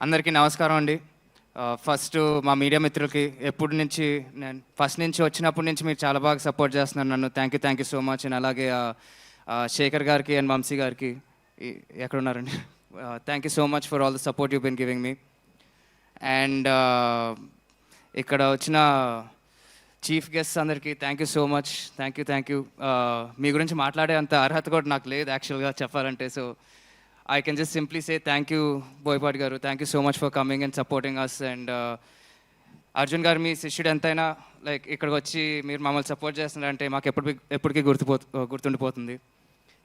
అందరికీ నమస్కారం అండి. ఫస్ట్ మా మీడియా మిత్రులకి నేను ఫస్ట్ నుంచి వచ్చినప్పటి నుంచి మీరు చాలా బాగా సపోర్ట్ చేస్తున్నారు నన్ను. Thank you so much. And అలాగే శేఖర్ గారికి అండ్ వంశీ గారికి ఎక్కడున్నారండి, thank you so much for all the support you been giving me. And ఇక్కడ వచ్చిన చీఫ్ గెస్ట్స్ అందరికీ thank you so much. Thank you. మీ గురించి మాట్లాడే అంత అర్హత కూడా నాకు లేదు యాక్చువల్గా చెప్పాలంటే. So I can just simply say thank you, Boypati garu. Thank you so much for coming and supporting us. And Arjun garu, మీ శిష్యుడు ఎంతైనా లైక్ ఇక్కడికి వచ్చి మీరు మమ్మల్ని సపోర్ట్ చేస్తున్నారంటే మాకు ఎప్పటికీ గుర్తుండిపోతుంది.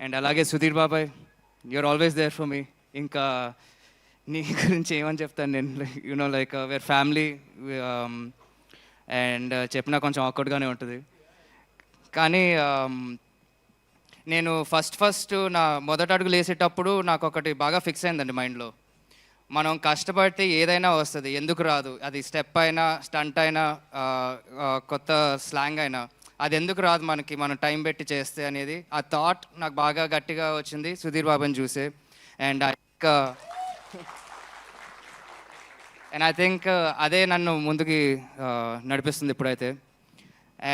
అండ్ అలాగే సుధీర్ బాబాయ్, you're always there for me. ఇంకా నీ గురించి ఏమని చెప్తాను నేను, you know like we're family. And చెప్పినా కొంచెం ఆక్వర్డ్గానే ఉంటుంది. కానీ నేను ఫస్ట్ నా మొదటి అడుగులు వేసేటప్పుడు నాకు ఒకటి బాగా ఫిక్స్ అయిందండి మైండ్లో. మనం కష్టపడితే ఏదైనా వస్తుంది, ఎందుకు రాదు? అది స్టెప్ అయినా, స్టంట్ అయినా, కొత్త స్లాంగ్ అయినా, అది ఎందుకు రాదు మనకి, మనం టైం పెట్టి చేస్తే అనేది ఆ థాట్ నాకు బాగా గట్టిగా వచ్చింది సుధీర్ బాబుని చూసే. అండ్ ఐ థింక్ అదే నన్ను ముందుకి నడిపిస్తుంది ఇప్పుడైతే.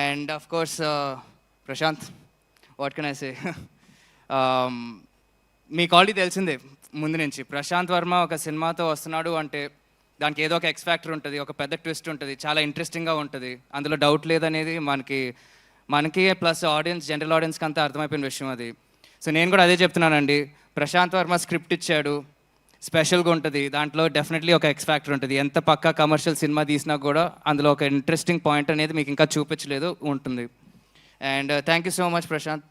And of course Prashant, what can I say, మీకు ఆల్రెడీ తెలిసిందే ముందు నుంచి, ప్రశాంత్ వర్మ ఒక సినిమాతో వస్తున్నాడు అంటే దానికి ఏదో ఒక ఎక్స్ ఫ్యాక్టర్ ఉంటుంది, ఒక పెద్ద ట్విస్ట్ ఉంటుంది, చాలా ఇంట్రెస్టింగ్గా ఉంటుంది, అందులో డౌట్ లేదనేది మనకి ప్లస్ ఆడియన్స్, జనరల్ ఆడియన్స్కి అంతా అర్థమైపోయిన విషయం అది. సో నేను కూడా అదే చెప్తున్నానండి, ప్రశాంత్ వర్మ స్క్రిప్ట్ ఇచ్చాడు, స్పెషల్గా ఉంటుంది, దాంట్లో డెఫినెట్లీ ఒక ఎక్స్ ఫ్యాక్టర్ ఉంటుంది. ఎంత పక్కా కమర్షియల్ సినిమా తీసినా కూడా అందులో ఒక ఇంట్రెస్టింగ్ పాయింట్ అనేది మీకు ఇంకా చూపించలేదు ఉంటుంది. And thank you so much, Prashant.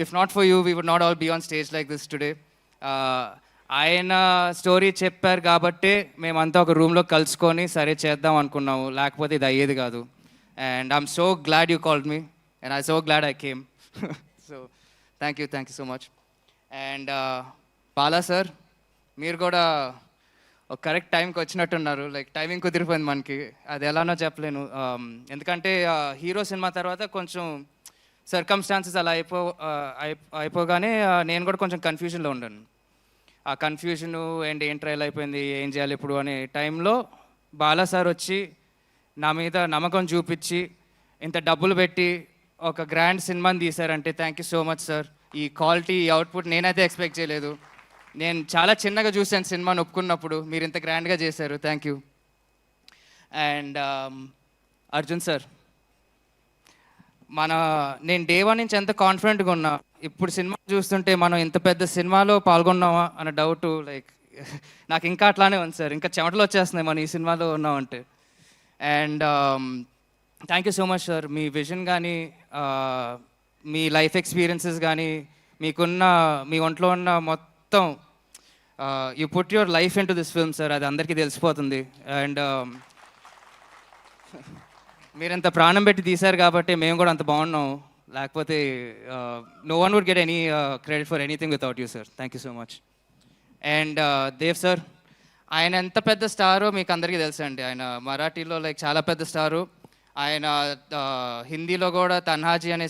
If not for you, we would not all be on stage like this today. ఆయన స్టోరీ చెప్పారు కాబట్టే మేమంతా ఒక రూమ్లో కలుసుకొని సరే చేద్దాం అనుకున్నాము, లేకపోతే ఇది అయ్యేది కాదు. And I'm so glad you called me and I so glad I came. So thank you so much. And Bala sir, మీరు కూడా ఒక కరెక్ట్ టైంకి వచ్చినట్టున్నారు. లైక్ టైమింగ్ కుదిరిపోయింది మనకి, అది ఎలానో చెప్పలేను. ఎందుకంటే హీరో సినిమా తర్వాత కొంచెం సర్కమ్స్టాన్సెస్ అలా అయిపోగానే నేను కూడా కొంచెం కన్ఫ్యూజన్లో ఉన్నాను. ఆ కన్ఫ్యూజను అండ్ ఏం ట్రైల్ అయిపోయింది, ఏం చేయాలి ఇప్పుడు అనే టైంలో బాలా సార్ వచ్చి నా మీద నమ్మకం చూపించి ఇంత డబ్బులు పెట్టి ఒక గ్రాండ్ సినిమాని తీశారంటే thank you so much sir. ఈ క్వాలిటీ, ఈ అవుట్పుట్ నేనైతే ఎక్స్పెక్ట్ చేయలేదు. నేను చాలా చిన్నగా చూశాను సినిమాని ఒప్పుకున్నప్పుడు, మీరు ఇంత గ్రాండ్గా చేశారు, thank you. And Arjun sir, నేను డే వన్ నుంచి ఎంత కాన్ఫిడెంట్గా ఉన్నా, ఇప్పుడు సినిమా చూస్తుంటే మనం ఇంత పెద్ద సినిమాలో పాల్గొన్నామా అన్న డౌట్, లైక్ నాకు ఇంకా అట్లానే ఉంది సార్, ఇంకా చెమటలు వచ్చేస్తున్నాయి మనం ఈ సినిమాలో ఉన్నామంటే. And thank you so much sir. Me vision కానీ, మీ లైఫ్ ఎక్స్పీరియన్సెస్ కానీ, మీ ఒంట్లో ఉన్న మొత్తం you put your life in to this film sir, అది అందరికీ తెలిసిపోతుంది. అండ్ మీరంత ప్రాణం పెట్టి తీశారు కాబట్టి మేము కూడా అంత బాగున్నాం, లేకపోతే no one would get any credit for anything without you sir. Thank you so much. And Dev sir, ఆయన ఎంత పెద్ద స్టారో మీకు అందరికీ తెలుసండి. ఆయన మరాఠీలో లైక్ చాలా పెద్ద స్టారు. ఆయన హిందీలో కూడా తన్హాజీ అనే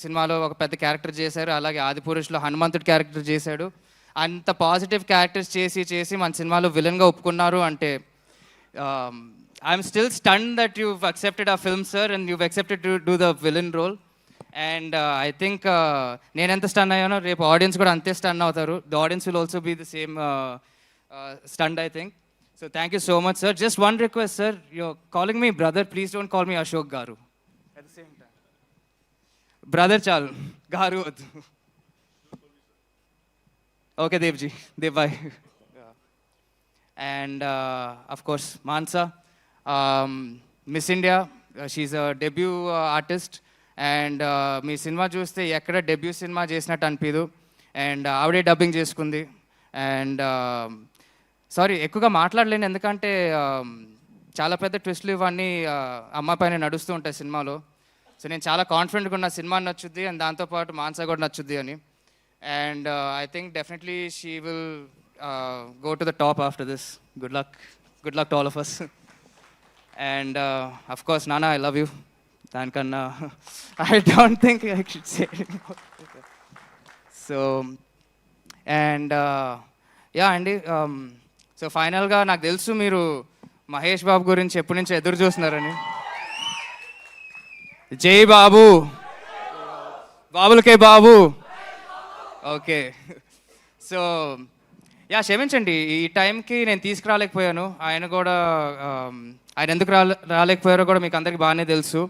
సినిమాలో ఒక పెద్ద క్యారెక్టర్ చేశారు. అలాగే ఆదిపురుషులో హనుమంతుడి క్యారెక్టర్ చేశాడు. అంత పాజిటివ్ క్యారెక్టర్స్ చేసి మన సినిమాలో విలన్గా ఒప్పుకున్నారు అంటే I'm still stunned that you've accepted our film sir and you've accepted to do the villain role. And I think నేను ఎంత స్టన్ అయ్యానో రేపు ఆడియన్స్ కూడా అంతే స్టన్ అవుతారు. The audience will also be the same stunned I think. So thank you so much, sir. Just one request, sir. You're calling me brother. Please don't call me Ashok Garu. At the same time. Brother chal. Garu. Okay, Devji. Dev bhai. And of course, Mansa. Miss India. She's a debut artist. And me cinema చూస్తే ఎక్కడ debut cinema చేసినట్టు అనిపించదు. And ఆవిడే dubbing చేసుకుంది. And sorry ఎక్కువగా మాట్లాడలేను, ఎందుకంటే చాలా పెద్ద ట్విస్ట్లు ఇవన్నీ అమ్మాయి పైన నడుస్తూ ఉంటాయి సినిమాలో. సో నేను చాలా కాన్ఫిడెంట్గా ఉన్న సినిమా నచ్చుద్ది అండ్ దాంతోపాటు మాన్సా కూడా నచ్చుద్ది అని. And I think definitely she will go to the top after this. Good luck to all of us. And of course నానా, ఐ లవ్ యూ. దానికన్నా I don't think I should say. So and yeah అండి, so ఫైనల్గా నాకు తెలుసు మీరు మహేష్ బాబు గురించి ఎప్పటి నుంచో ఎదురు చూస్తున్నారని. జై బాబు, బాబులకే బాబు. ఓకే, సో యా క్షమించండి, ఈ టైంకి నేను తీసుకురాలేకపోయాను. ఆయన కూడా ఆయన ఎందుకు రాలేకపోయారో కూడా మీకు అందరికీ బాగానే తెలుసు.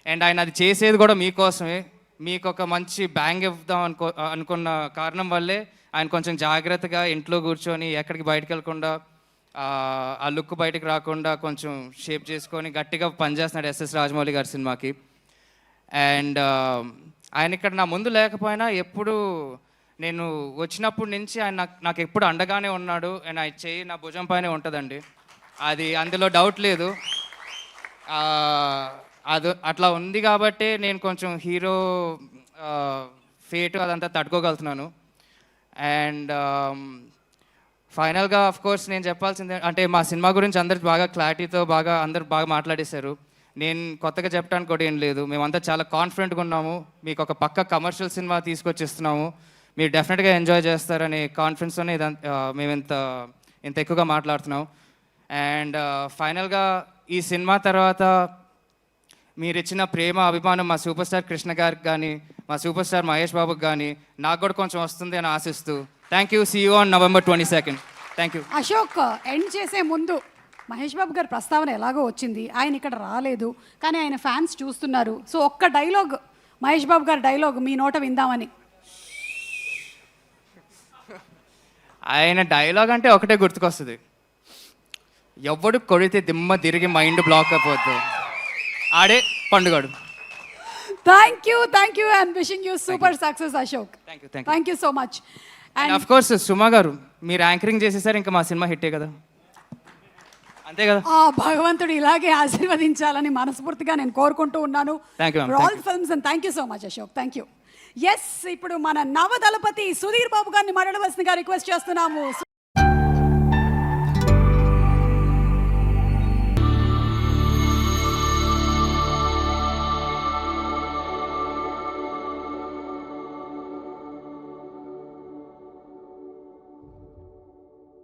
అండ్ ఆయన అది చేసేది కూడా మీకోసమే. మీకు ఒక మంచి బ్యాంగ్ ఇద్దాం అనుకున్న కారణం వల్లే ఆయన కొంచెం జాగ్రత్తగా ఇంట్లో కూర్చొని ఎక్కడికి బయటకు వెళ్ళకుండా ఆ లుక్ బయటకు రాకుండా కొంచెం షేప్ చేసుకొని గట్టిగా పనిచేస్తున్నాడు ఎస్ఎస్ రాజమౌళి గారి సినిమాకి. అండ్ ఆయన ఇక్కడ నా ముందు లేకపోయినా ఎప్పుడు నేను వచ్చినప్పటి నుంచి ఆయన నాకు ఎప్పుడు అండగానే ఉన్నాడు. అండ్ ఆయన చెయ్యి నా భుజం పైనే ఉంటుందండి, అది అందులో డౌట్ లేదు. అది అట్లా ఉంది కాబట్టి నేను కొంచెం హీరో ఫేట్ అదంతా తట్టుకోగలుగుతున్నాను. అండ్ ఫైనల్గా కోర్స్ నేను చెప్పాల్సిందే అంటే మా సినిమా గురించి అందరు బాగా క్లారిటీతో అందరు బాగా మాట్లాడేశారు. నేను కొత్తగా చెప్పడానికి కూడా ఏం లేదు. మేమంతా చాలా కాన్ఫిడెంట్గా ఉన్నాము. మీకు ఒక పక్క కమర్షియల్ సినిమా తీసుకొచ్చిస్తున్నాము, మీరు డెఫినెట్గా ఎంజాయ్ చేస్తారనే కాన్ఫిడెన్స్తోనే మేము ఇంత ఎక్కువగా మాట్లాడుతున్నాం. అండ్ ఫైనల్గా ఈ సినిమా తర్వాత మీరు ఇచ్చిన ప్రేమ అభిమానం మా సూపర్ స్టార్ కృష్ణ గారికి కానీ మా సూపర్ స్టార్ మహేష్ బాబుకి కానీ నాకు కూడా కొంచెం వస్తుంది అని ఆశిస్తూ thank you. See you on November 22nd. Thank you. Ashok, end చేసే ముందు మహేష్ బాబు గారి ప్రస్తావన ఎలాగో వచ్చింది, ఆయన ఇక్కడ రాలేదు కానీ ఆయన ఫ్యాన్స్ చూస్తున్నారు. సో ఒక్క డైలాగ్, మహేష్ బాబు గారి డైలాగ్ మీ నోట విందామని. ఆయన డైలాగ్ అంటే ఒకటే గుర్తుకొస్తుంది, ఎవడు కొడితే దిమ్మ తిరిగి మైండ్ బ్లాక్ అయిపోద్దు ఆడే పండుగాడు. Thank you and wishing you super success Ashok. Thank you so much. And of course Suma garu మీరు యాంకరింగ్ చేసేసారు, ఇంకా మా సినిమా హిట్టే కదా, అంతే కదా. భగవంతుడు ఇలాగే ఆశీర్వదించాలని మనస్ఫూర్తిగా నేను కోరుకుంటూ ఉన్నాను. All films and thank you so much Ashok. Thank you. Yes, ఇప్పుడు మన నవదళపతి సుధీర్ బాబు గారిని మాట్లాడవలసిందిగా రిక్వెస్ట్ చేస్తున్నాము.